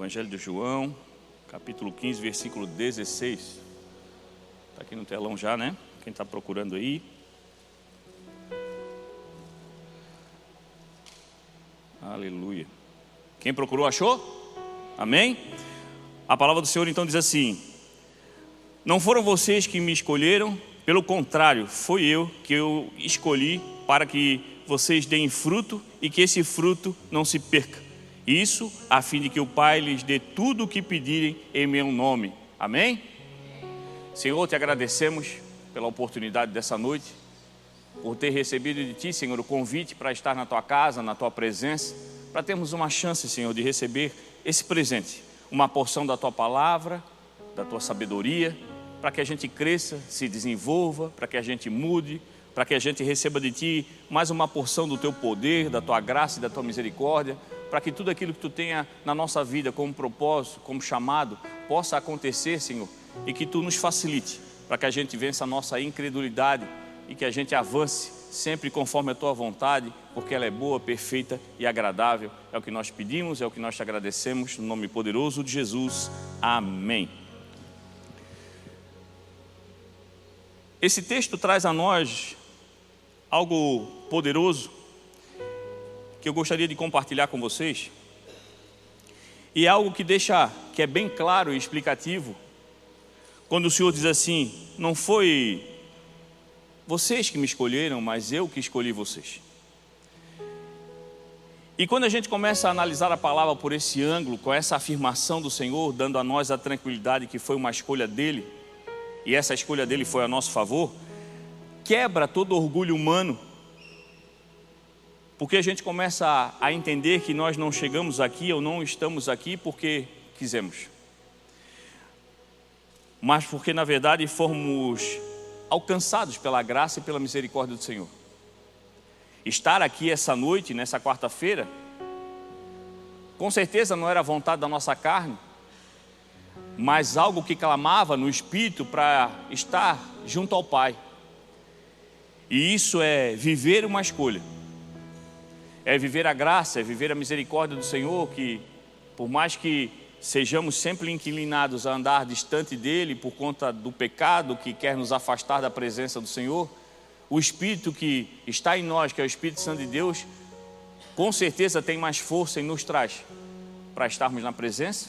Evangelho de João, capítulo 15, versículo 16. Está aqui no telão já, né? Quem está procurando aí. Aleluia. Quem procurou, achou? Amém? A palavra do Senhor então diz assim: não foram vocês que me escolheram, pelo contrário, foi eu que escolhi para que vocês deem fruto e que esse fruto não se perca. Isso a fim de que o Pai lhes dê tudo o que pedirem em meu nome. Amém? Senhor, te agradecemos pela oportunidade dessa noite, por ter recebido de Ti, Senhor, o convite para estar na Tua casa, na Tua presença, para termos uma chance, Senhor, de receber esse presente, uma porção da Tua palavra, da Tua sabedoria, para que a gente cresça, se desenvolva, para que a gente mude, para que a gente receba de Ti mais uma porção do Teu poder, da Tua graça e da Tua misericórdia, para que tudo aquilo que Tu tenha na nossa vida como propósito, como chamado, possa acontecer, Senhor, e que Tu nos facilite, para que a gente vença a nossa incredulidade e que a gente avance sempre conforme a Tua vontade, porque ela é boa, perfeita e agradável. É o que nós pedimos, é o que nós te agradecemos, no nome poderoso de Jesus. Amém. Esse texto traz a nós algo poderoso que eu gostaria de compartilhar com vocês, e é algo que é bem claro e explicativo, quando o Senhor diz assim: não foi vocês que me escolheram, mas eu que escolhi vocês. E quando a gente começa a analisar a palavra por esse ângulo, com essa afirmação do Senhor, dando a nós a tranquilidade que foi uma escolha dele, e essa escolha dele foi a nosso favor, quebra todo orgulho humano, porque a gente começa a entender que nós não chegamos aqui ou não estamos aqui porque quisemos, mas porque na verdade fomos alcançados pela graça e pela misericórdia do Senhor. Estar aqui essa noite, nessa quarta-feira, com certeza não era a vontade da nossa carne, mas algo que clamava no Espírito para estar junto ao Pai. E isso é viver uma escolha, é viver a graça, é viver a misericórdia do Senhor, que por mais que sejamos sempre inclinados a andar distante dEle por conta do pecado que quer nos afastar da presença do Senhor, o Espírito que está em nós, que é o Espírito Santo de Deus, com certeza tem mais força e nos traz para estarmos na presença,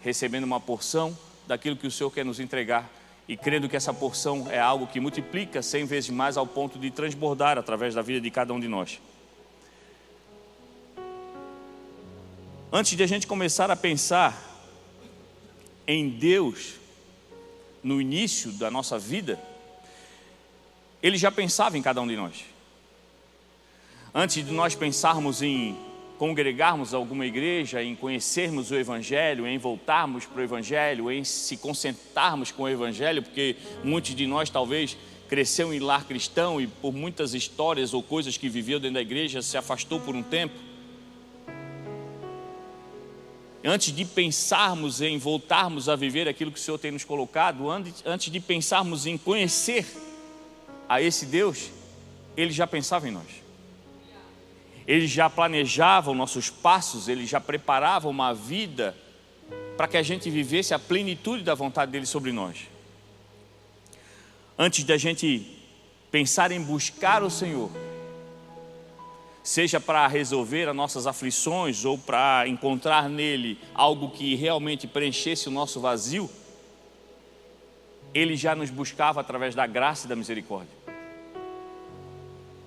recebendo uma porção daquilo que o Senhor quer nos entregar, e crendo que essa porção é algo que multiplica 100 vezes mais ao ponto de transbordar através da vida de cada um de nós. Antes de a gente começar a pensar em Deus no início da nossa vida, Ele já pensava em cada um de nós. Antes de nós pensarmos em congregarmos a alguma igreja, em conhecermos o Evangelho, em voltarmos para o Evangelho, em se concentrarmos com o Evangelho, porque muitos de nós talvez cresceu em lar cristão e por muitas histórias ou coisas que viveu dentro da igreja se afastou por um tempo. Antes de pensarmos em voltarmos a viver aquilo que o Senhor tem nos colocado, antes de pensarmos em conhecer a esse Deus, Ele já pensava em nós. Ele já planejava os nossos passos, Ele já preparava uma vida para que a gente vivesse a plenitude da vontade dEle sobre nós. Antes da gente pensar em buscar o Senhor, seja para resolver as nossas aflições ou para encontrar nele algo que realmente preenchesse o nosso vazio, Ele já nos buscava através da graça e da misericórdia.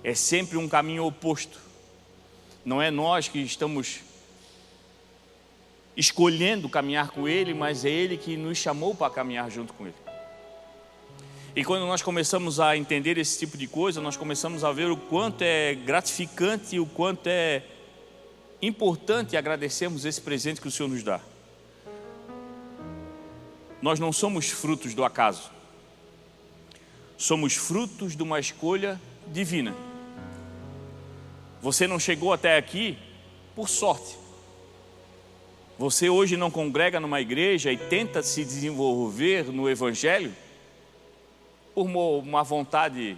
É sempre um caminho oposto. Não é nós que estamos escolhendo caminhar com Ele, mas é Ele que nos chamou para caminhar junto com Ele. E quando nós começamos a entender esse tipo de coisa, nós começamos a ver o quanto é gratificante e o quanto é importante agradecermos esse presente que o Senhor nos dá. Nós não somos frutos do acaso. Somos frutos de uma escolha divina. Você não chegou até aqui por sorte. Você hoje não congrega numa igreja e tenta se desenvolver no Evangelho por uma vontade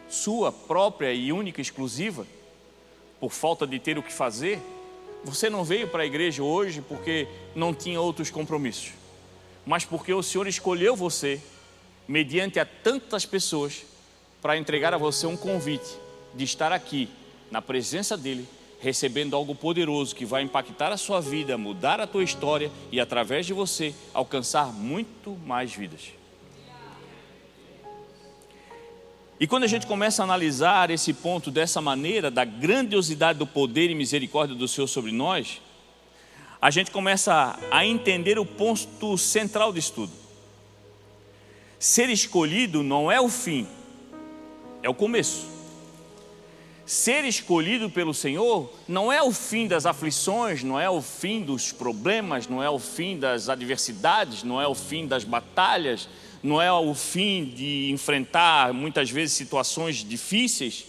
sua própria e única, exclusiva, por falta de ter o que fazer. Você não veio para a igreja hoje porque não tinha outros compromissos, mas porque o Senhor escolheu você, mediante a tantas pessoas, para entregar a você um convite de estar aqui, na presença dEle, recebendo algo poderoso que vai impactar a sua vida, mudar a tua história e, através de você, alcançar muito mais vidas. E quando a gente começa a analisar esse ponto dessa maneira, da grandiosidade do poder e misericórdia do Senhor sobre nós, a gente começa a entender o ponto central disso tudo. Ser escolhido não é o fim, é o começo. Ser escolhido pelo Senhor não é o fim das aflições, não é o fim dos problemas, não é o fim das adversidades, não é o fim das batalhas, não é o fim de enfrentar muitas vezes situações difíceis,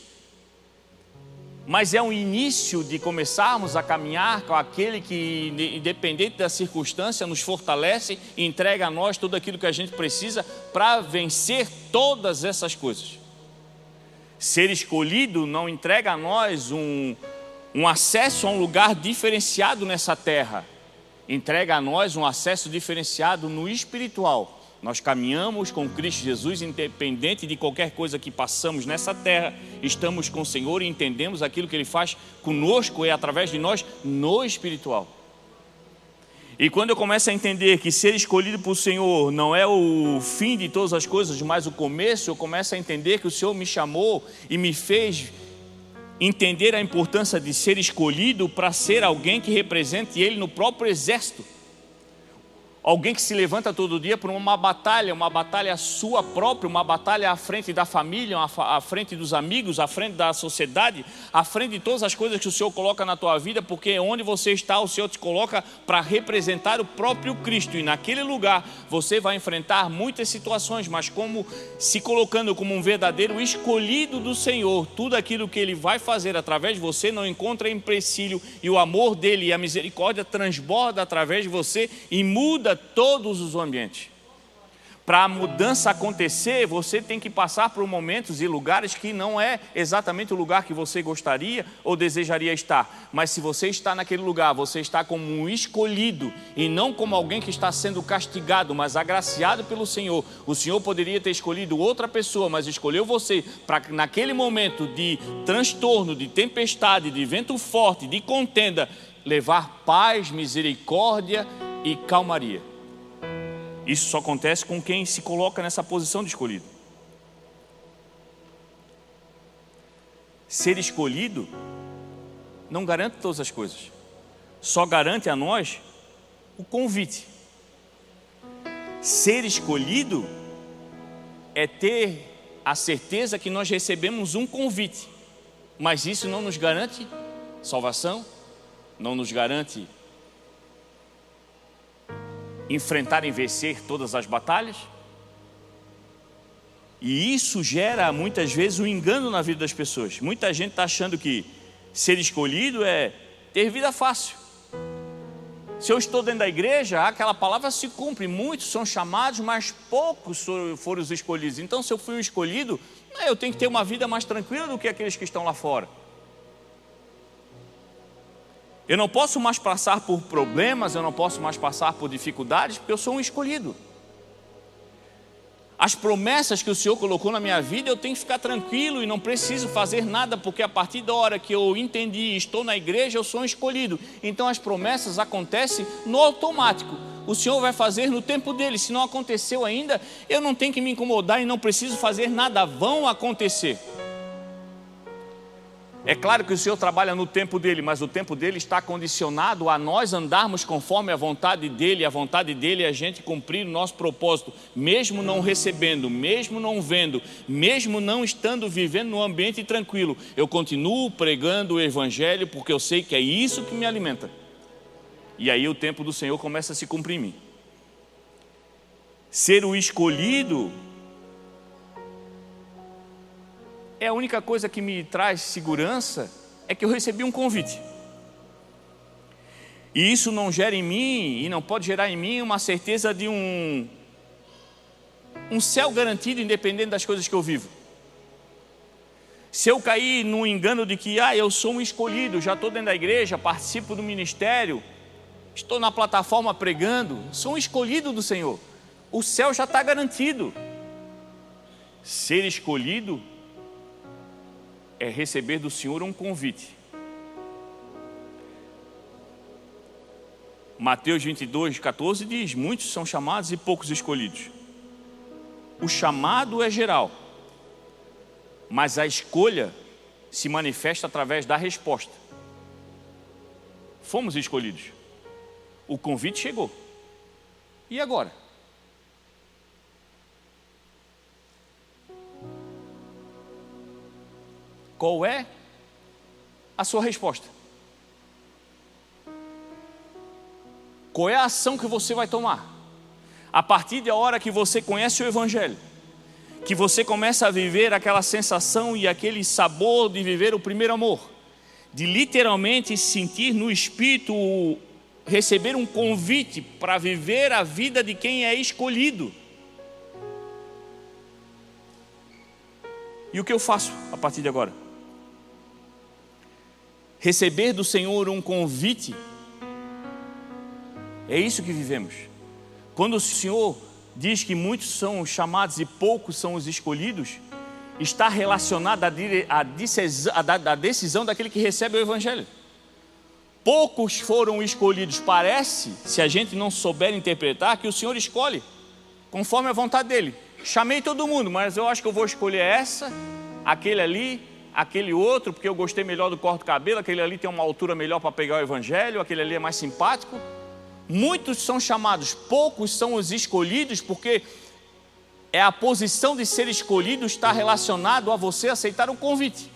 mas é o início de começarmos a caminhar com aquele que, independente da circunstância, nos fortalece e entrega a nós tudo aquilo que a gente precisa para vencer todas essas coisas. Ser escolhido não entrega a nós um acesso a um lugar diferenciado nessa terra, entrega a nós um acesso diferenciado no espiritual. Nós caminhamos com Cristo Jesus, independente de qualquer coisa que passamos nessa terra, estamos com o Senhor e entendemos aquilo que Ele faz conosco e através de nós no espiritual. E quando eu começo a entender que ser escolhido por Senhor não é o fim de todas as coisas, mas o começo, eu começo a entender que o Senhor me chamou e me fez entender a importância de ser escolhido para ser alguém que represente Ele no próprio exército. Alguém que se levanta todo dia por uma batalha sua própria, uma batalha à frente da família, à frente dos amigos, à frente da sociedade, à frente de todas as coisas que o Senhor coloca na tua vida, porque onde você está, o Senhor te coloca para representar o próprio Cristo. E naquele lugar você vai enfrentar muitas situações, mas como se colocando como um verdadeiro escolhido do Senhor, tudo aquilo que Ele vai fazer através de você não encontra empecilho, e o amor dEle e a misericórdia transborda através de você e muda todos os ambientes. Para a mudança acontecer, você tem que passar por momentos e lugares que não é exatamente o lugar que você gostaria ou desejaria estar. Mas se você está naquele lugar, você está como um escolhido e não como alguém que está sendo castigado, mas agraciado pelo Senhor. O Senhor poderia ter escolhido outra pessoa, mas escolheu você para naquele momento de transtorno, de tempestade, de vento forte, de contenda, levar paz, misericórdia e calmaria. Isso só acontece com quem se coloca nessa posição de escolhido. Ser escolhido não garante todas as coisas, só garante a nós o convite. Ser escolhido é ter a certeza que nós recebemos um convite, mas isso não nos garante salvação, não nos garante enfrentar e vencer todas as batalhas. E isso gera muitas vezes um engano na vida das pessoas. Muita gente está achando que ser escolhido é ter vida fácil. Se eu estou dentro da igreja, aquela palavra se cumpre. Muitos são chamados, mas poucos foram os escolhidos. Então, se eu fui um escolhido, eu tenho que ter uma vida mais tranquila do que aqueles que estão lá fora. Eu não posso mais passar por problemas, eu não posso mais passar por dificuldades, porque eu sou um escolhido. As promessas que o Senhor colocou na minha vida, eu tenho que ficar tranquilo e não preciso fazer nada, porque a partir da hora que eu entendi e estou na igreja, eu sou um escolhido. Então as promessas acontecem no automático. O Senhor vai fazer no tempo dele. Se não aconteceu ainda, eu não tenho que me incomodar e não preciso fazer nada, vão acontecer. É claro que o Senhor trabalha no tempo dele, mas o tempo dele está condicionado a nós andarmos conforme a vontade dele. A vontade dele é a gente cumprir o nosso propósito, mesmo não recebendo, mesmo não vendo, mesmo não estando vivendo num ambiente tranquilo. Eu continuo pregando o evangelho porque eu sei que é isso que me alimenta. E aí o tempo do Senhor começa a se cumprir em mim. Ser o escolhido é a única coisa que me traz segurança, é que eu recebi um convite. E isso não gera em mim, e não pode gerar em mim uma certeza de um céu garantido, independente das coisas que eu vivo. Se eu cair no engano de que eu sou um escolhido, já estou dentro da igreja, participo do ministério, estou na plataforma pregando, sou um escolhido do Senhor, o céu já está garantido. Ser escolhido é receber do Senhor um convite. Mateus 22:14 diz: muitos são chamados e poucos escolhidos. O chamado é geral, mas a escolha se manifesta através da resposta. Fomos escolhidos, o convite chegou, e agora? Qual é a sua resposta? Qual é a ação que você vai tomar? A partir da hora que você conhece o Evangelho, que você começa a viver aquela sensação e aquele sabor de viver o primeiro amor, de literalmente sentir no Espírito, receber um convite para viver a vida de quem é escolhido. E o que eu faço a partir de agora? Receber do Senhor um convite, é isso que vivemos. Quando o Senhor diz que muitos são chamados e poucos são os escolhidos, está relacionado à decisão daquele que recebe o Evangelho. Poucos foram escolhidos. Parece, se a gente não souber interpretar, que o Senhor escolhe conforme a vontade dele. Chamei todo mundo, mas eu acho que eu vou escolher essa, aquele ali, aquele outro, porque eu gostei melhor do corte do cabelo, aquele ali tem uma altura melhor para pegar o Evangelho, aquele ali é mais simpático. Muitos são chamados, poucos são os escolhidos, porque a posição de ser escolhido está relacionado a você aceitar o convite.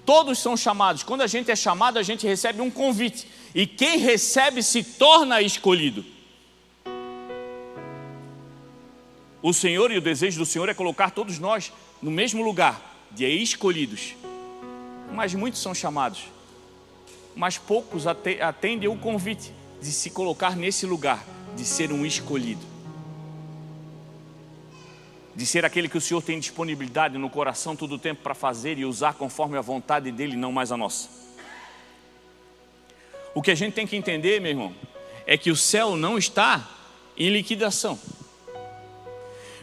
Todos são chamados. Quando a gente é chamado, a gente recebe um convite, e quem recebe se torna escolhido. O Senhor e o desejo do Senhor é colocar todos nós no mesmo lugar de escolhidos. Mas muitos são chamados, mas poucos atendem o convite de se colocar nesse lugar, de ser um escolhido, de ser aquele que o Senhor tem disponibilidade no coração todo o tempo para fazer e usar conforme a vontade dEle, não mais a nossa. O que a gente tem que entender, meu irmão, é que o céu não está em liquidação.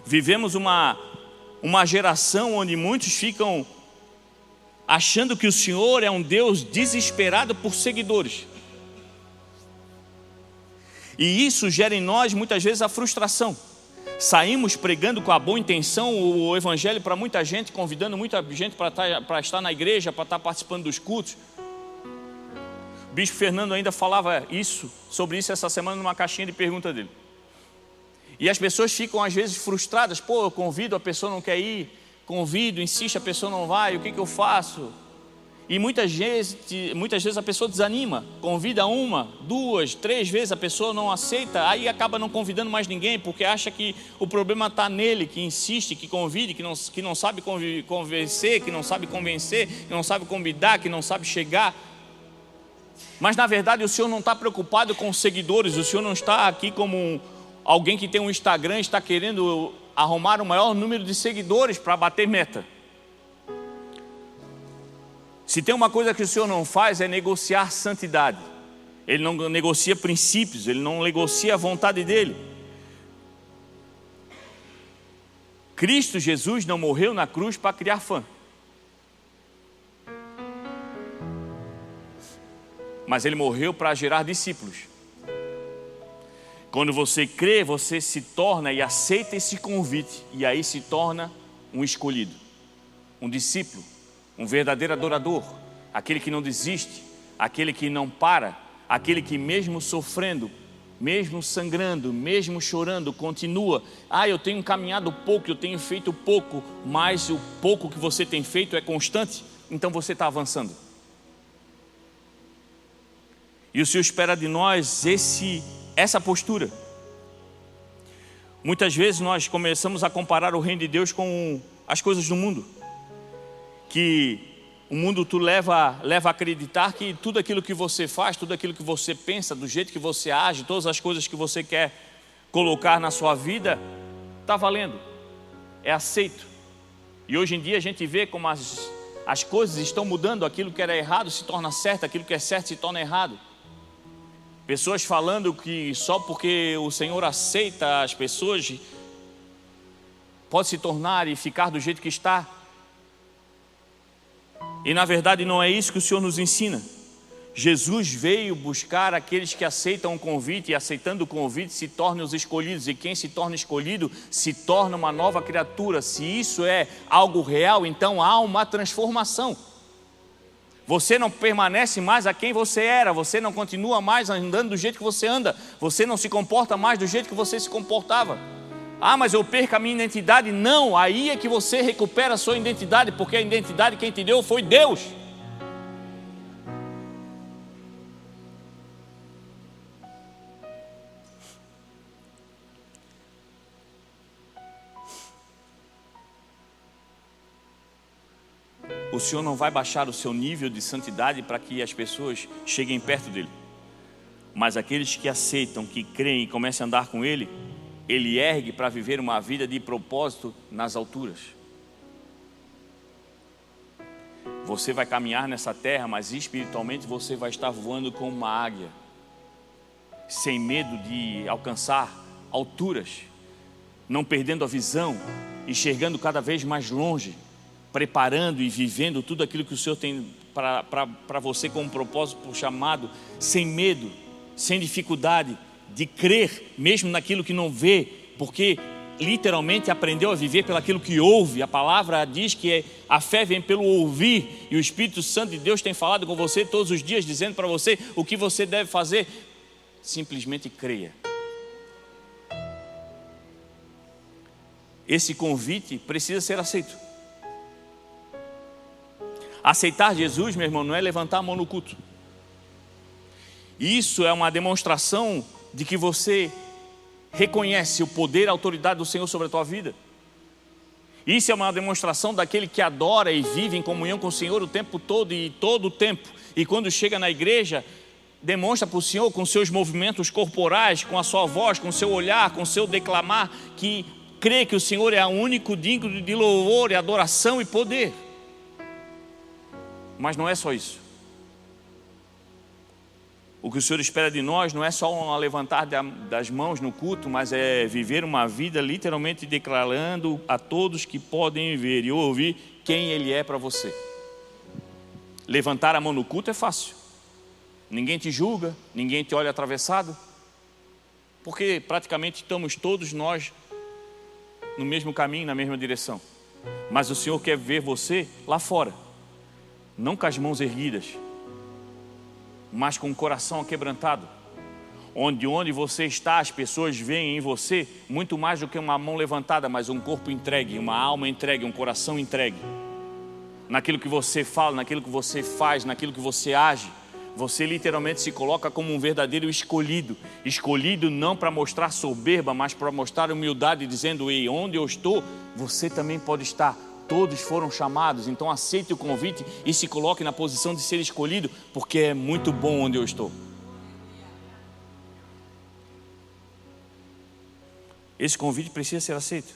Vivemos uma geração onde muitos ficam achando que o Senhor é um Deus desesperado por seguidores. E isso gera em nós muitas vezes a frustração. Saímos pregando com a boa intenção o Evangelho para muita gente, convidando muita gente para estar na igreja, para estar participando dos cultos. O Bispo Fernando ainda falava sobre isso essa semana numa caixinha de pergunta dele. E as pessoas ficam às vezes frustradas. Eu convido, a pessoa não quer ir. Convido, insisto, a pessoa não vai. O que eu faço? E muitas vezes a pessoa desanima. Convida 1, 2, 3 vezes, a pessoa não aceita. Aí acaba não convidando mais ninguém, porque acha que o problema está nele, que insiste, que convide, que não sabe convencer, que não sabe convencer, que não sabe convidar, que não sabe chegar. Mas na verdade o Senhor não está preocupado com os seguidores. O Senhor não está aqui como alguém que tem um Instagram, está querendo arrumar o maior número de seguidores para bater meta. Se tem uma coisa que o Senhor não faz, é negociar santidade. Ele não negocia princípios, Ele não negocia a vontade dEle. Cristo Jesus não morreu na cruz para criar fã, mas Ele morreu para gerar discípulos. Quando você crê, você se torna e aceita esse convite, e aí se torna um escolhido, um discípulo, um verdadeiro adorador, aquele que não desiste, aquele que não para, aquele que mesmo sofrendo, mesmo sangrando, mesmo chorando, continua. Eu tenho caminhado pouco, eu tenho feito pouco, mas o pouco que você tem feito é constante, então você está avançando. E o Senhor espera de nós essa postura. Muitas vezes nós começamos a comparar o reino de Deus com as coisas do mundo, que o mundo leva a acreditar que tudo aquilo que você faz, tudo aquilo que você pensa, do jeito que você age, todas as coisas que você quer colocar na sua vida, está valendo, é aceito. E hoje em dia a gente vê como as coisas estão mudando, aquilo que era errado se torna certo, aquilo que é certo se torna errado. Pessoas falando que só porque o Senhor aceita as pessoas, pode se tornar e ficar do jeito que está. E na verdade não é isso que o Senhor nos ensina. Jesus veio buscar aqueles que aceitam o convite, e aceitando o convite se tornam os escolhidos, e quem se torna escolhido se torna uma nova criatura. Se isso é algo real, então há uma transformação. Você não permanece mais a quem você era, você não continua mais andando do jeito que você anda, você não se comporta mais do jeito que você se comportava. Ah, mas eu perco a minha identidade. Não, aí é que você recupera a sua identidade, porque a identidade quem te deu foi Deus. O Senhor não vai baixar o seu nível de santidade para que as pessoas cheguem perto dele. Mas aqueles que aceitam, que creem e começam a andar com ele, ele ergue para viver uma vida de propósito nas alturas. Você vai caminhar nessa terra, mas espiritualmente você vai estar voando como uma águia, sem medo de alcançar alturas, não perdendo a visão, enxergando cada vez mais longe, preparando e vivendo tudo aquilo que o Senhor tem para você como propósito, por chamado, sem medo, sem dificuldade de crer, mesmo naquilo que não vê, porque literalmente aprendeu a viver pelaquilo que ouve. A palavra diz que a fé vem pelo ouvir, e o Espírito Santo de Deus tem falado com você todos os dias, dizendo para você o que você deve fazer. Simplesmente creia. Esse convite precisa ser aceito. Aceitar Jesus, meu irmão, não é levantar a mão no culto. Isso é uma demonstração de que você reconhece o poder e a autoridade do Senhor sobre a tua vida. Isso é uma demonstração daquele que adora e vive em comunhão com o Senhor o tempo todo e todo o tempo. E quando chega na igreja, demonstra para o Senhor com seus movimentos corporais, com a sua voz, com o seu olhar, com o seu declamar, que crê que o Senhor é o único digno de louvor e adoração e poder. Mas não é só isso. O que o Senhor espera de nós não é só um levantar das mãos no culto, mas é viver uma vida literalmente declarando a todos que podem ver e ouvir quem Ele é para você. Levantar a mão no culto é fácil. Ninguém te julga, ninguém te olha atravessado, porque praticamente estamos todos nós no mesmo caminho, na mesma direção. Mas o Senhor quer ver você lá fora, não com as mãos erguidas, mas com o coração aquebrantado. Onde você está, as pessoas veem em você muito mais do que uma mão levantada, mas um corpo entregue, uma alma entregue, um coração entregue. Naquilo que você fala, naquilo que você faz, naquilo que você age, você literalmente se coloca como um verdadeiro escolhido. Escolhido não para mostrar soberba, mas para mostrar humildade, dizendo: ei, onde eu estou, você também pode estar. Todos foram chamados, então aceite o convite e se coloque na posição de ser escolhido, porque é muito bom onde eu estou. Esse convite precisa ser aceito.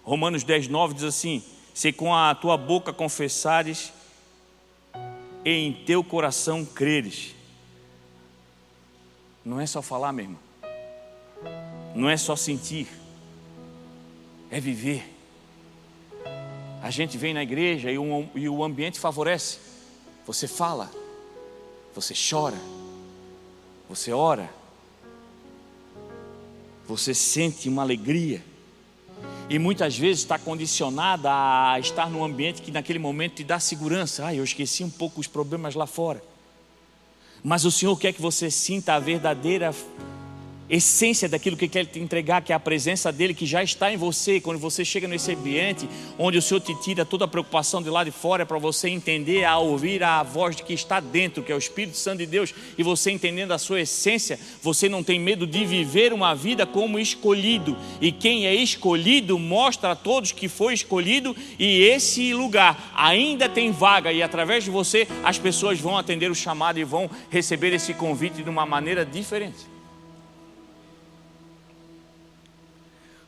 Romanos 10:9 diz assim: se com a tua boca confessares e em teu coração creres. Não é só falar, meu irmão. Não é só sentir. É viver. A gente vem na igreja e o ambiente favorece. Você fala, você chora, você ora, você sente uma alegria. E muitas vezes está condicionada a estar num ambiente que naquele momento te dá segurança. Eu esqueci um pouco os problemas lá fora. Mas o Senhor quer que você sinta a verdadeira essência daquilo que quer te entregar, que é a presença dele que já está em você. Quando você chega nesse ambiente onde o Senhor te tira toda a preocupação de lá de fora, é para você entender, a ouvir a voz de que está dentro, que é o Espírito Santo de Deus, e você entendendo a sua essência, você não tem medo de viver uma vida como escolhido. E quem é escolhido mostra a todos que foi escolhido, e esse lugar ainda tem vaga, e através de você as pessoas vão atender o chamado e vão receber esse convite de uma maneira diferente.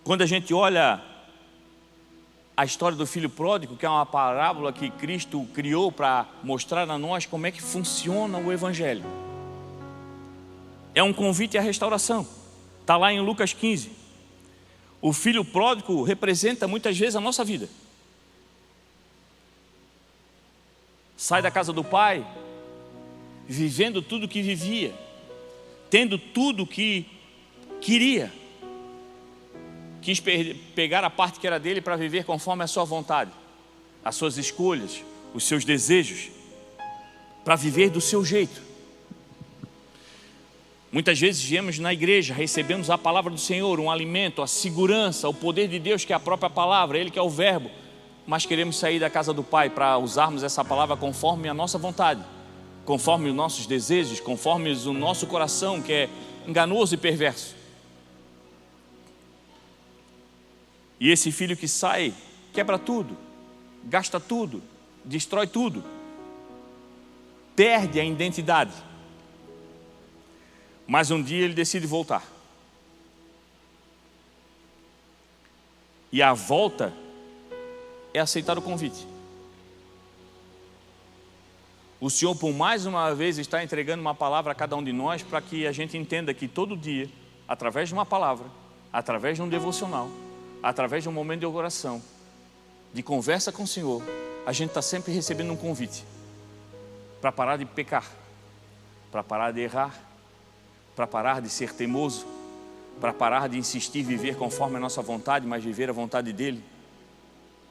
Quando a gente olha a história do filho pródigo, que é uma parábola que Cristo criou para mostrar a nós como é que funciona o Evangelho. É um convite à restauração. Está lá em Lucas 15. O filho pródigo representa muitas vezes a nossa vida. Sai da casa do pai, vivendo tudo que vivia, tendo tudo que queria. Quis pegar a parte que era dele para viver conforme a sua vontade, as suas escolhas, os seus desejos, para viver do seu jeito. Muitas vezes viemos na igreja, recebemos a palavra do Senhor, um alimento, a segurança, o poder de Deus, que é a própria palavra, Ele que é o verbo, mas queremos sair da casa do Pai para usarmos essa palavra conforme a nossa vontade, conforme os nossos desejos, conforme o nosso coração, que é enganoso e perverso. E esse filho que sai, quebra tudo, gasta tudo, destrói tudo, perde a identidade. Mas um dia ele decide voltar. E a volta é aceitar o convite. O Senhor, por mais uma vez, está entregando uma palavra a cada um de nós para que a gente entenda que todo dia, através de uma palavra, através de um devocional, através de um momento de oração, de conversa com o Senhor, a gente está sempre recebendo um convite para parar de pecar, para parar de errar, para parar de ser teimoso, para parar de insistir em viver conforme a nossa vontade, mas viver a vontade dEle.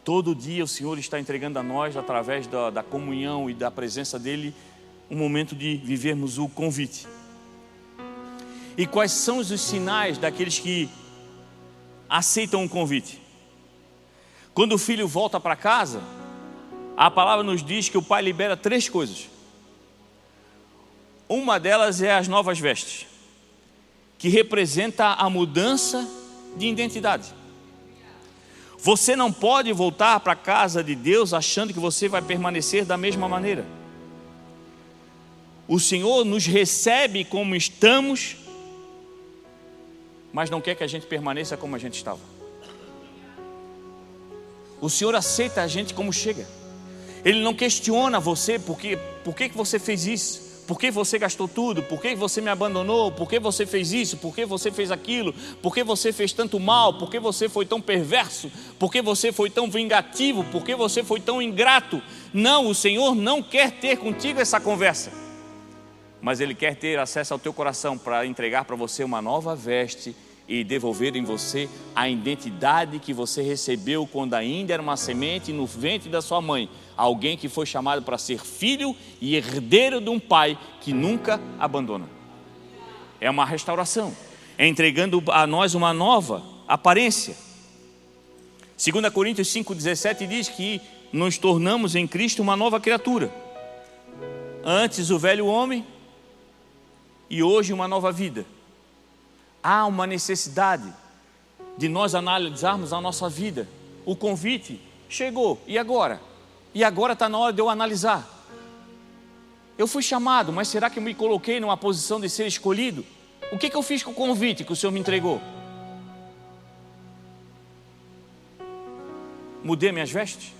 Todo dia o Senhor está entregando a nós, através da comunhão e da presença dEle, um momento de vivermos o convite. E quais são os sinais daqueles que aceitam o convite? Quando o filho volta para casa, a palavra nos diz que o pai libera 3 coisas. Uma delas é as novas vestes, que representa a mudança de identidade. Você não pode voltar para a casa de Deus achando que você vai permanecer da mesma maneira. O Senhor nos recebe como estamos, mas não quer que a gente permaneça como a gente estava. O Senhor aceita a gente como chega. Ele não questiona você por que você fez isso. Por que você gastou tudo? Por que você me abandonou? Por que você fez isso? Por que você fez aquilo? Por que você fez tanto mal? Por que você foi tão perverso? Por que você foi tão vingativo? Por que você foi tão ingrato? Não, o Senhor não quer ter contigo essa conversa, mas Ele quer ter acesso ao teu coração para entregar para você uma nova veste e devolver em você a identidade que você recebeu quando ainda era uma semente no ventre da sua mãe. Alguém que foi chamado para ser filho e herdeiro de um pai que nunca abandona. É uma restauração, é entregando a nós uma nova aparência. 2 Coríntios 5,17 diz que nos tornamos em Cristo uma nova criatura. Antes o velho homem e hoje uma nova vida. Há uma necessidade de nós analisarmos a nossa vida. O convite chegou, e agora? E agora está na hora de eu analisar. Eu fui chamado, mas será que eu me coloquei numa posição de ser escolhido? O que eu fiz com o convite que o Senhor me entregou? Mudei minhas vestes?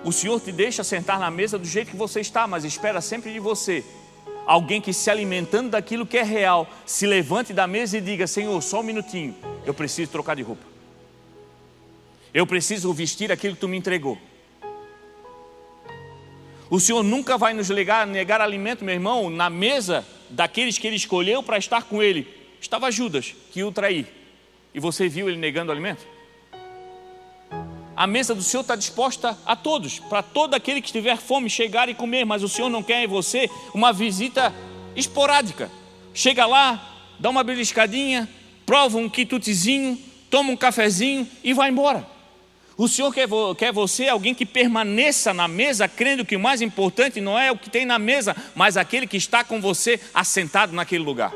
O Senhor te deixa sentar na mesa do jeito que você está, mas espera sempre de você alguém que, se alimentando daquilo que é real, se levante da mesa e diga: Senhor, só um minutinho, eu preciso trocar de roupa. Eu preciso vestir aquilo que Tu me entregou. O Senhor nunca vai nos negar alimento, meu irmão. Na mesa daqueles que Ele escolheu para estar com Ele, estava Judas, que ia o trair. E você viu Ele negando alimento? A mesa do Senhor está disposta a todos, para todo aquele que tiver fome chegar e comer, mas o Senhor não quer em você uma visita esporádica. Chega lá, dá uma beliscadinha, prova um quitutezinho, toma um cafezinho e vai embora. O Senhor quer você, alguém que permaneça na mesa, crendo que o mais importante não é o que tem na mesa, mas aquele que está com você assentado naquele lugar.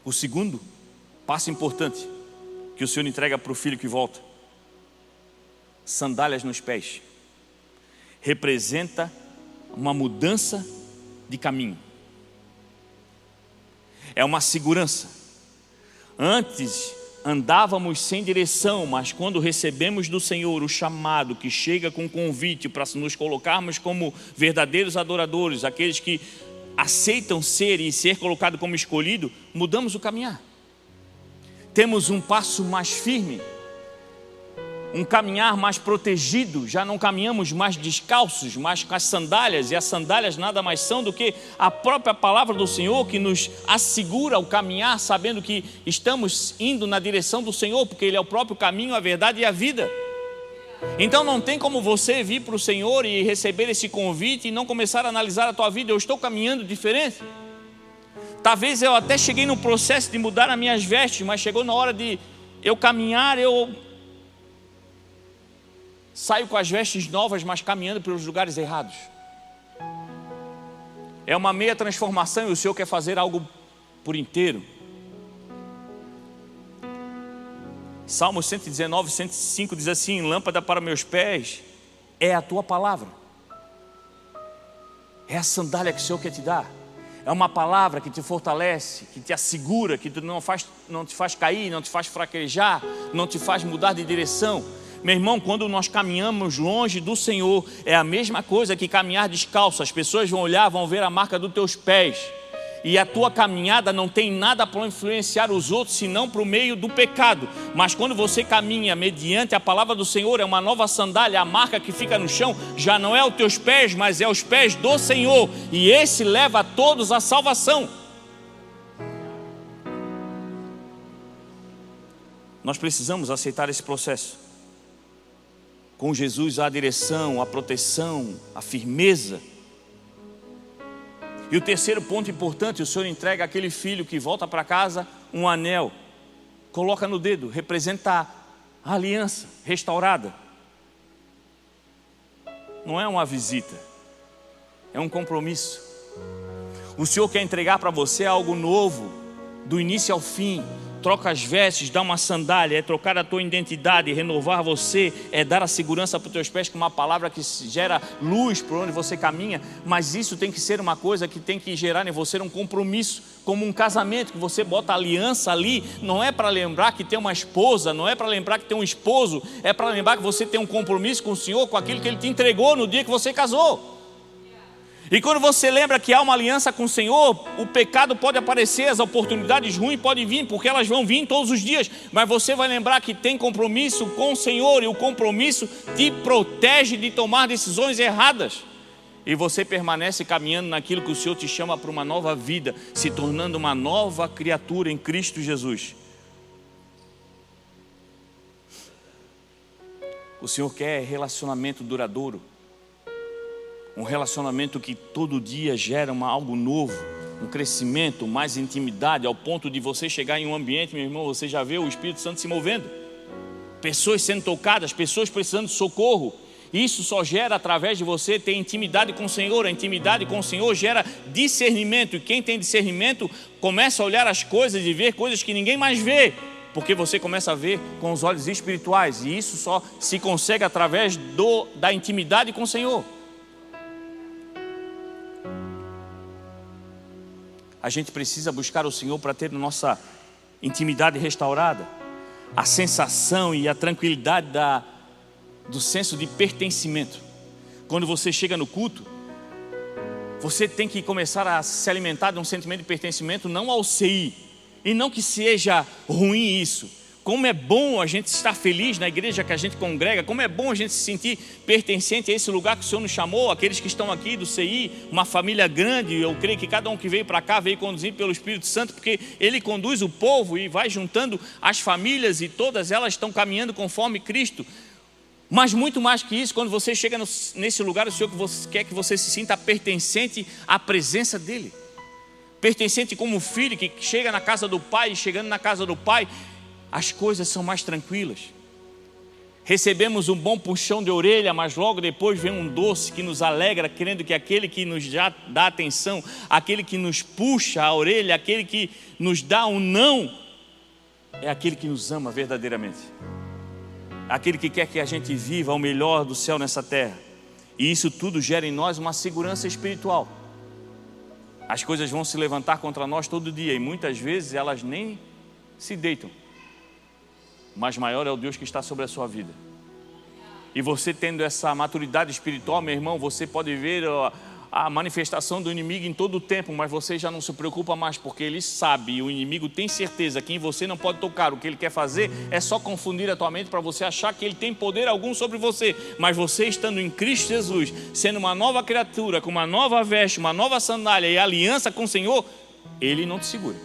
O segundo passo importante que o Senhor entrega para o filho que volta: sandálias nos pés. Representa uma mudança de caminho. é uma segurança. Antes andávamos sem direção, mas quando recebemos do Senhor o chamado que chega com convite para nos colocarmos como verdadeiros adoradores, aqueles que aceitam ser e ser colocado como escolhido, mudamos o caminhar. Temos um passo mais firme, um caminhar mais protegido, já não caminhamos mais descalços, mas com as sandálias, e as sandálias nada mais são do que a própria palavra do Senhor que nos assegura o caminhar, sabendo que estamos indo na direção do Senhor, porque Ele é o próprio caminho, a verdade e a vida. Então não tem como você vir para o Senhor e receber esse convite e não começar a analisar a tua vida. Eu estou caminhando diferente? Talvez eu até cheguei no processo de mudar as minhas vestes, mas chegou na hora de eu caminhar, eu saio com as vestes novas, mas caminhando pelos lugares errados. É uma meia transformação e o Senhor quer fazer algo por inteiro. Salmo 119, 105 diz assim: lâmpada para meus pés é a tua palavra. É a sandália que o Senhor quer te dar. É uma palavra que te fortalece, que te assegura, que não te faz cair, não te faz fraquejar, não te faz mudar de direção. Meu irmão, quando nós caminhamos longe do Senhor, é a mesma coisa que caminhar descalço. As pessoas vão olhar, vão ver a marca dos teus pés. E a tua caminhada não tem nada para influenciar os outros, senão para o meio do pecado. Mas quando você caminha mediante a palavra do Senhor, é uma nova sandália. A marca que fica no chão já não é os teus pés, mas é os pés do Senhor. E esse leva a todos à salvação. Nós precisamos aceitar esse processo. Com Jesus há a direção, a proteção, a firmeza. E o terceiro ponto importante, o Senhor entrega àquele filho que volta para casa um anel, coloca no dedo, representa a aliança restaurada. Não é uma visita, é um compromisso. O Senhor quer entregar para você algo novo, do início ao fim. Troca as vestes, dá uma sandália, é trocar a tua identidade, renovar você, é dar a segurança para os teus pés com uma palavra que gera luz por onde você caminha. Mas isso tem que ser uma coisa que tem que gerar em você um compromisso, como um casamento, que você bota aliança ali. Não é para lembrar que tem uma esposa, não é para lembrar que tem um esposo, é para lembrar que você tem um compromisso com o Senhor, com aquilo que Ele te entregou no dia que você casou. E quando você lembra que há uma aliança com o Senhor, o pecado pode aparecer, as oportunidades ruins podem vir, porque elas vão vir todos os dias. Mas você vai lembrar que tem compromisso com o Senhor, e o compromisso te protege de tomar decisões erradas. E você permanece caminhando naquilo que o Senhor te chama para uma nova vida, se tornando uma nova criatura em Cristo Jesus. O Senhor quer relacionamento duradouro. Um relacionamento que todo dia gera algo novo, um crescimento, mais intimidade, ao ponto de você chegar em um ambiente, meu irmão, você já vê o Espírito Santo se movendo. Pessoas sendo tocadas, pessoas precisando de socorro. Isso só gera através de você ter intimidade com o Senhor. A intimidade com o Senhor gera discernimento. E quem tem discernimento começa a olhar as coisas e ver coisas que ninguém mais vê. Porque você começa a ver com os olhos espirituais. E isso só se consegue através da intimidade com o Senhor. A gente precisa buscar o Senhor para ter nossa intimidade restaurada. A sensação e a tranquilidade do senso de pertencimento. Quando você chega no culto, você tem que começar a se alimentar de um sentimento de pertencimento, não ao CI. E não que seja ruim isso. Como é bom a gente estar feliz na igreja que a gente congrega. Como é bom a gente se sentir pertencente a esse lugar que o Senhor nos chamou. Aqueles que estão aqui do CI, uma família grande. Eu creio que cada um que veio para cá veio conduzido pelo Espírito Santo, porque Ele conduz o povo e vai juntando as famílias, e todas elas estão caminhando conforme Cristo. Mas muito mais que isso, quando você chega nesse lugar, o Senhor quer que você se sinta pertencente à presença dEle. Pertencente como filho que chega na casa do Pai, e chegando na casa do Pai, as coisas são mais tranquilas. Recebemos um bom puxão de orelha, mas logo depois vem um doce que nos alegra, crendo que aquele que nos já dá atenção, aquele que nos puxa a orelha, aquele que nos dá um não, é aquele que nos ama verdadeiramente. Aquele que quer que a gente viva o melhor do céu nessa terra. E isso tudo gera em nós uma segurança espiritual. As coisas vão se levantar contra nós todo dia e muitas vezes elas nem se deitam. Mas maior é o Deus que está sobre a sua vida. E você tendo essa maturidade espiritual, meu irmão, você pode ver a manifestação do inimigo em todo o tempo, mas você já não se preocupa mais, porque ele sabe, e o inimigo tem certeza que em você não pode tocar. O que ele quer fazer é só confundir a tua mente para você achar que ele tem poder algum sobre você. Mas você estando em Cristo Jesus, sendo uma nova criatura, com uma nova veste, uma nova sandália e aliança com o Senhor, ele não te segura.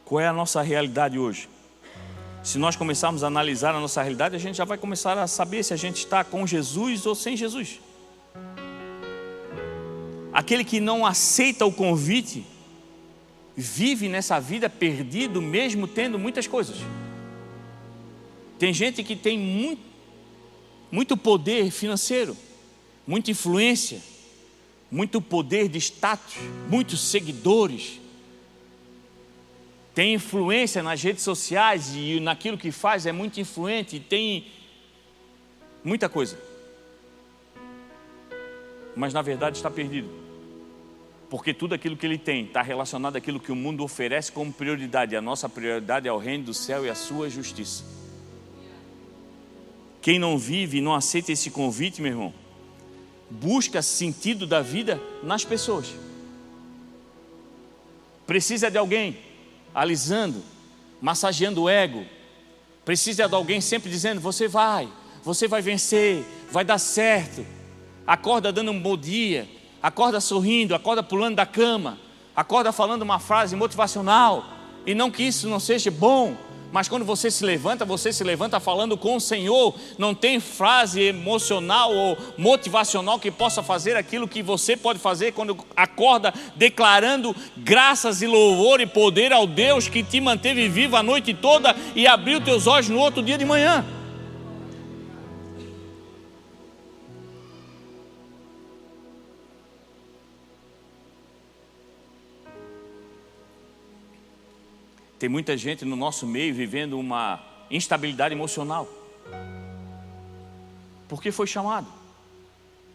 Qual é a nossa realidade hoje? Se nós começarmos a analisar a nossa realidade, a gente já vai começar a saber se a gente está com Jesus ou sem Jesus. Aquele que não aceita o convite, vive nessa vida perdido, mesmo tendo muitas coisas. Tem gente que tem muito poder financeiro, muita influência, muito poder de status, muitos seguidores, tem influência nas redes sociais e naquilo que faz é muito influente, tem muita coisa. Mas na verdade está perdido. Porque tudo aquilo que ele tem está relacionado àquilo que o mundo oferece como prioridade. A nossa prioridade é o reino do céu e a sua justiça. Quem não vive e não aceita esse convite, meu irmão, busca sentido da vida nas pessoas. Precisa de alguém alisando, massageando o ego. Precisa de alguém sempre dizendo: você vai vencer, vai dar certo. Acorda dando um bom dia, acorda sorrindo, acorda pulando da cama, acorda falando uma frase motivacional. E não que isso não seja bom, mas quando você se levanta falando com o Senhor. Não tem frase emocional ou motivacional que possa fazer aquilo que você pode fazer quando acorda declarando graças e louvor e poder ao Deus que te manteve vivo a noite toda e abriu teus olhos no outro dia de manhã. Tem muita gente no nosso meio vivendo uma instabilidade emocional. Porque foi chamado,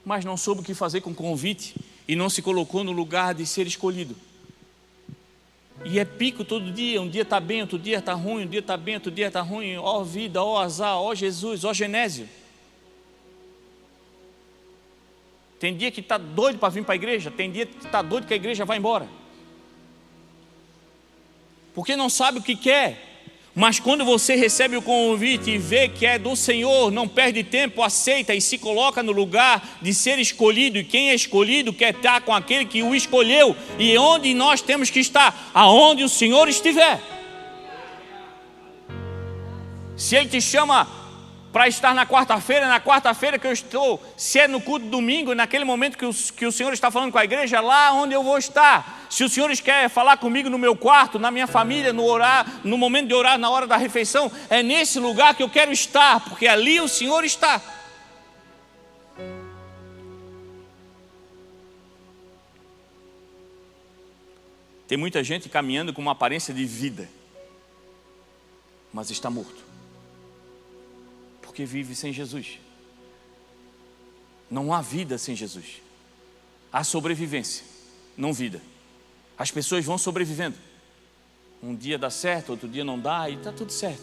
mas não soube o que fazer com o convite e não se colocou no lugar de ser escolhido. E é pico todo dia, um dia está bem, outro dia está ruim, um dia está bem, outro dia está ruim. Ó vida, ó azar, ó Jesus, ó Genésio. Tem dia que está doido para vir para a igreja, tem dia que está doido que a igreja vai embora. Porque não sabe o que quer. Mas quando você recebe o convite e vê que é do Senhor, não perde tempo, aceita e se coloca no lugar de ser escolhido. E quem é escolhido quer estar com aquele que o escolheu. E onde nós temos que estar? Aonde o Senhor estiver. Se Ele te chama para estar na quarta-feira que eu estou, se é no culto domingo, naquele momento que o Senhor está falando com a igreja, lá onde eu vou estar. Se o Senhor quer falar comigo no meu quarto, na minha família, no momento de orar, na hora da refeição, é nesse lugar que eu quero estar, porque ali o Senhor está. Tem muita gente caminhando com uma aparência de vida, mas está morto. Porque vive sem Jesus. Não há vida sem Jesus. Há sobrevivência, não vida. As pessoas vão sobrevivendo. Um dia dá certo, outro dia não dá e está tudo certo.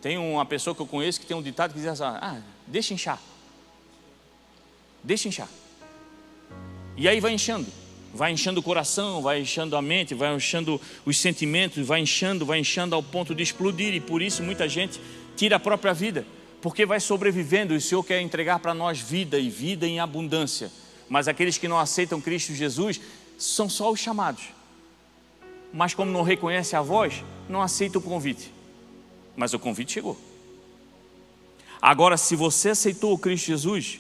Tem uma pessoa que eu conheço que tem um ditado que diz assim: deixa inchar. Deixa inchar. E aí vai inchando o coração, vai inchando a mente, vai inchando os sentimentos, vai inchando ao ponto de explodir. E por isso muita gente tira a própria vida, porque vai sobrevivendo. E o Senhor quer entregar para nós vida e vida em abundância. Mas aqueles que não aceitam Cristo Jesus são só os chamados, mas como não reconhece a voz, não aceita o convite. Mas o convite chegou. Agora, se você aceitou o Cristo Jesus,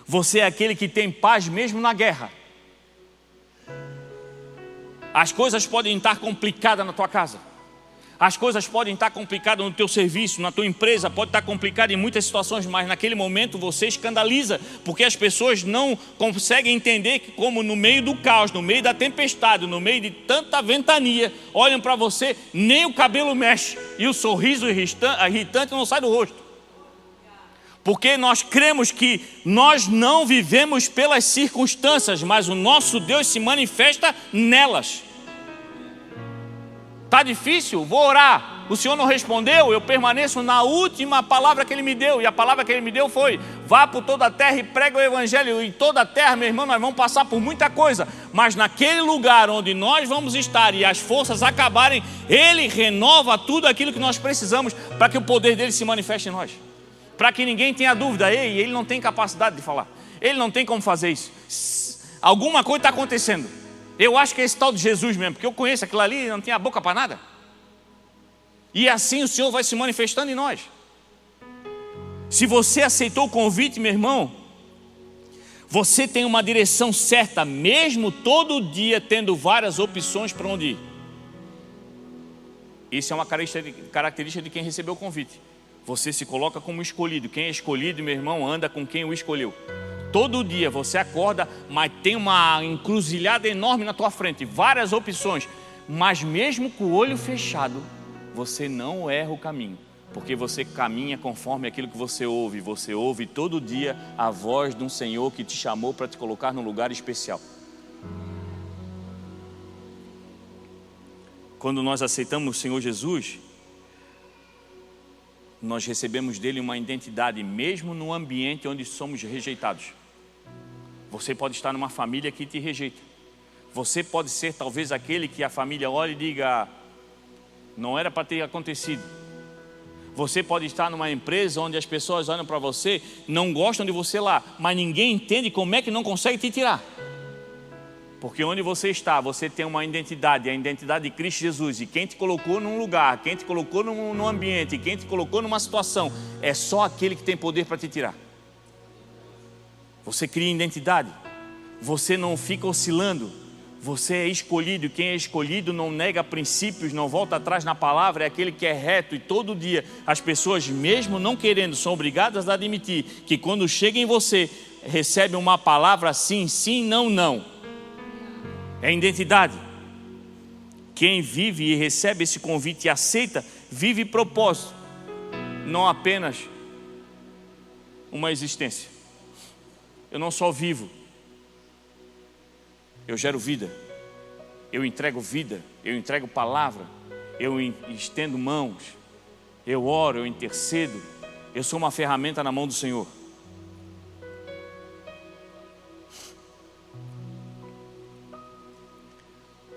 você é aquele que tem paz mesmo na guerra. As coisas podem estar complicadas na tua casa, as coisas podem estar complicadas no teu serviço, na tua empresa, pode estar complicada em muitas situações, mas naquele momento você escandaliza, porque as pessoas não conseguem entender que, como no meio do caos, no meio da tempestade, no meio de tanta ventania, olham para você, nem o cabelo mexe e o sorriso irritante não sai do rosto. Porque nós cremos que nós não vivemos pelas circunstâncias, mas o nosso Deus se manifesta nelas. Está difícil? Vou orar. O Senhor não respondeu? Eu permaneço na última palavra que Ele me deu. E a palavra que Ele me deu foi: vá por toda a terra e prega o Evangelho. Em toda a terra, meu irmão, nós vamos passar por muita coisa. Mas naquele lugar onde nós vamos estar e as forças acabarem, Ele renova tudo aquilo que nós precisamos para que o poder dEle se manifeste em nós. Para que ninguém tenha dúvida: ei, Ele não tem capacidade de falar. Ele não tem como fazer isso. Alguma coisa está acontecendo. Eu acho que é esse tal de Jesus mesmo, porque eu conheço aquilo ali, não tinha boca para nada. E assim o Senhor vai se manifestando em nós. Se você aceitou o convite, meu irmão, você tem uma direção certa, mesmo todo dia tendo várias opções para onde ir. Isso é uma característica de quem recebeu o convite. Você se coloca como escolhido. Quem é escolhido, meu irmão, anda com quem o escolheu. Todo dia você acorda, mas tem uma encruzilhada enorme na tua frente, várias opções. Mas mesmo com o olho fechado, você não erra o caminho, porque você caminha conforme aquilo que você ouve. Você ouve todo dia a voz de um Senhor que te chamou para te colocar num lugar especial. Quando nós aceitamos o Senhor Jesus, nós recebemos dele uma identidade, mesmo no ambiente onde somos rejeitados. Você pode estar numa família que te rejeita. Você pode ser talvez aquele que a família olha e diga: não era para ter acontecido. Você pode estar numa empresa onde as pessoas olham para você, não gostam de você lá, mas ninguém entende como é que não consegue te tirar. Porque onde você está, você tem uma identidade, a identidade de Cristo Jesus. E quem te colocou num lugar, quem te colocou num ambiente, quem te colocou numa situação, é só aquele que tem poder para te tirar. Você cria identidade, você não fica oscilando, você é escolhido. Quem é escolhido não nega princípios, não volta atrás na palavra, é aquele que é reto. E todo dia as pessoas, mesmo não querendo, são obrigadas a admitir que quando chega em você, recebe uma palavra sim, sim, não, não. É identidade. Quem vive e recebe esse convite e aceita, vive propósito, não apenas uma existência. Eu não só vivo, eu gero vida, eu entrego vida, eu entrego palavra, eu estendo mãos, eu oro, eu intercedo, eu sou uma ferramenta na mão do Senhor.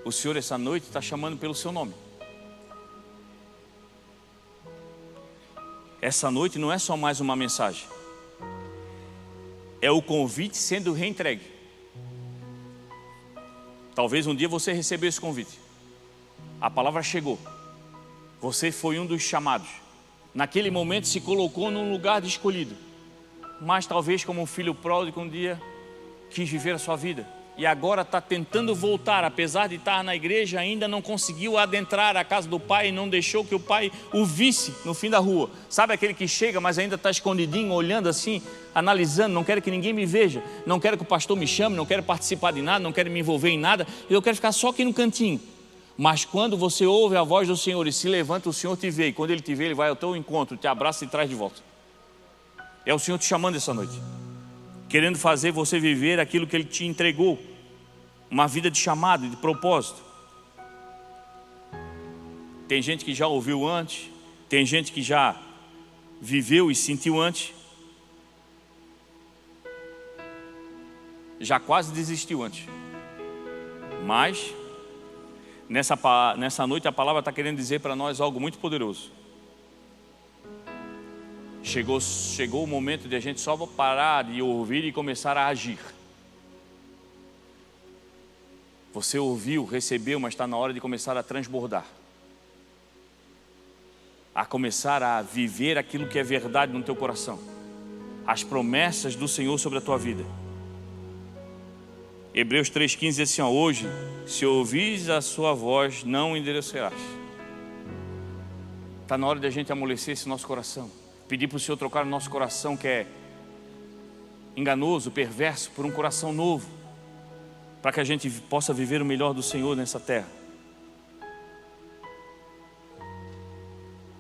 O Senhor essa noite está chamando pelo seu nome. Essa noite não é só mais uma mensagem, é o convite sendo reentregue. Talvez um dia você recebeu esse convite, a palavra chegou, você foi um dos chamados, naquele momento se colocou num lugar de escolhido, mas talvez como um filho pródigo um dia quis viver a sua vida e agora está tentando voltar, apesar de estar na igreja, ainda não conseguiu adentrar a casa do pai e não deixou que o pai o visse no fim da rua. Sabe aquele que chega, mas ainda está escondidinho, olhando assim, analisando: não quero que ninguém me veja, não quero que o pastor me chame, não quero participar de nada, não quero me envolver em nada, eu quero ficar só aqui no cantinho. Mas quando você ouve a voz do Senhor e se levanta, o Senhor te vê, e quando Ele te vê, Ele vai ao teu encontro, te abraça e traz de volta. É o Senhor te chamando essa noite, querendo fazer você viver aquilo que Ele te entregou, uma vida de chamado, de propósito. Tem gente que já ouviu antes, tem gente que já viveu e sentiu antes, já quase desistiu antes. Mas nessa noite a palavra está querendo dizer para nós algo muito poderoso. Chegou o momento de a gente só parar de ouvir e começar a agir. Você ouviu, recebeu, mas está na hora de começar a transbordar, a começar a viver aquilo que é verdade no teu coração, as promessas do Senhor sobre a tua vida. Hebreus 3,15 diz assim: hoje, se ouvires a sua voz, não endurecerás. Está na hora de a gente amolecer esse nosso coração, pedir para o Senhor trocar o nosso coração, que é enganoso, perverso, por um coração novo, para que a gente possa viver o melhor do Senhor nessa terra.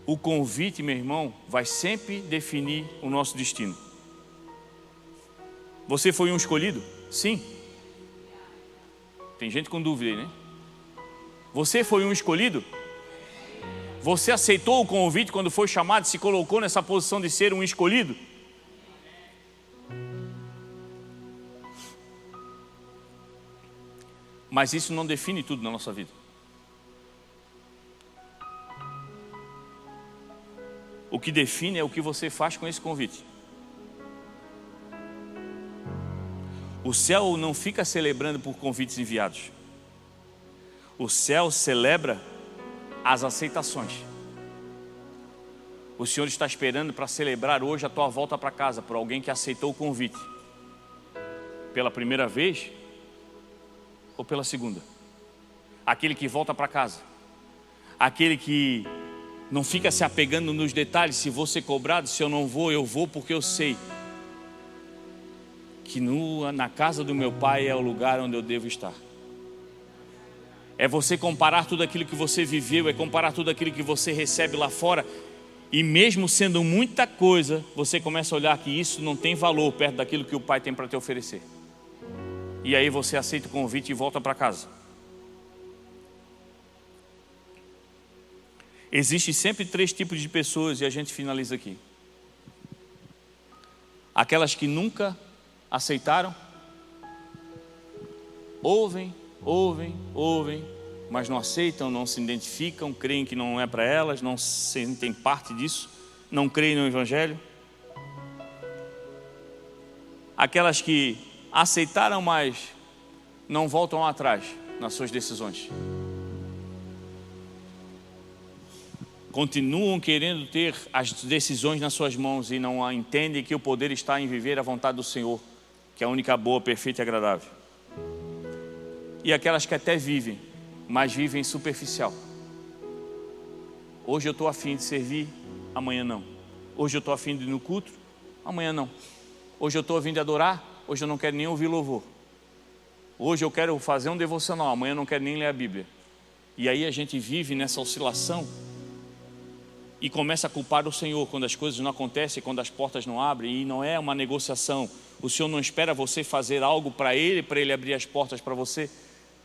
O convite, meu irmão, vai sempre definir o nosso destino. Você foi um escolhido? Sim. Tem gente com dúvida aí, né? Você foi um escolhido? Você aceitou o convite quando foi chamado e se colocou nessa posição de ser um escolhido? Mas isso não define tudo na nossa vida. O que define é o que você faz com esse convite. O céu não fica celebrando por convites enviados. O céu celebra as aceitações. O Senhor está esperando para celebrar hoje a tua volta para casa por alguém que aceitou o convite. Pela primeira vez ou pela segunda. Aquele que volta para casa. Aquele que não fica se apegando nos detalhes, se vou ser cobrado, se eu não vou, eu vou porque eu sei que na casa do meu pai é o lugar onde eu devo estar. É você comparar tudo aquilo que você viveu, é comparar tudo aquilo que você recebe lá fora, e mesmo sendo muita coisa, você começa a olhar que isso não tem valor perto daquilo que o pai tem para te oferecer. E aí você aceita o convite e volta para casa. Existem sempre 3 tipos de pessoas, e a gente finaliza aqui. Aquelas que nunca aceitaram, ouvem, mas não aceitam, não se identificam, creem que não é para elas, não sentem parte disso, não creem no Evangelho. Aquelas que aceitaram, mas não voltam atrás nas suas decisões. Continuam querendo ter as decisões nas suas mãos e não entendem que o poder está em viver a vontade do Senhor, que é a única boa, perfeita e agradável. E aquelas que até vivem, mas vivem superficial. Hoje eu estou a fim de servir, amanhã não. Hoje eu estou a fim de ir no culto, amanhã não. Hoje eu estou a fim de adorar, hoje eu não quero nem ouvir louvor. Hoje eu quero fazer um devocional, amanhã eu não quero nem ler a Bíblia. E aí a gente vive nessa oscilação e começa a culpar o Senhor quando as coisas não acontecem, quando as portas não abrem, e não é uma negociação. O Senhor não espera você fazer algo para Ele abrir as portas para você,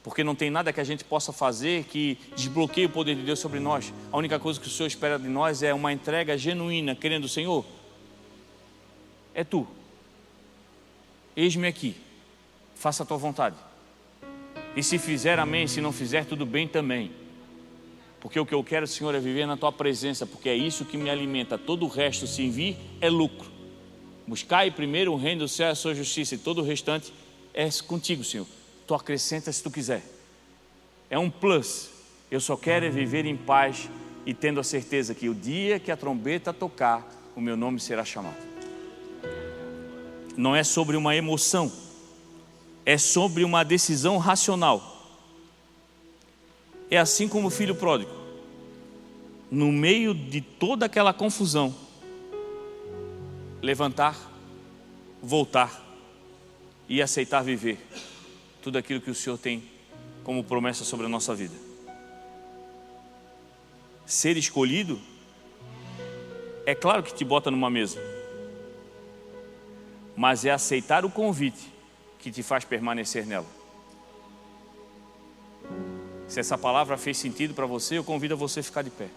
porque não tem nada que a gente possa fazer que desbloqueie o poder de Deus sobre nós. A única coisa que o Senhor espera de nós é uma entrega genuína, querendo: Senhor, é Tu, eis-me aqui, faça a Tua vontade. E se fizer, amém, se não fizer, tudo bem também. Porque o que eu quero, Senhor, é viver na Tua presença, porque é isso que me alimenta. Todo o resto, se vir, é lucro. Buscai primeiro o reino do céu e a sua justiça, e todo o restante é contigo, Senhor. Tu acrescenta se Tu quiser. É um plus. Eu só quero é viver em paz e tendo a certeza que o dia que a trombeta tocar, o meu nome será chamado. Não é sobre uma emoção, é sobre uma decisão racional. É assim como o filho pródigo, no meio de toda aquela confusão, levantar, voltar e aceitar viver tudo aquilo que o Senhor tem como promessa sobre a nossa vida. Ser escolhido, é claro que te bota numa mesa, mas é aceitar o convite que te faz permanecer nela. Se essa palavra fez sentido para você, eu convido a você a ficar de pé.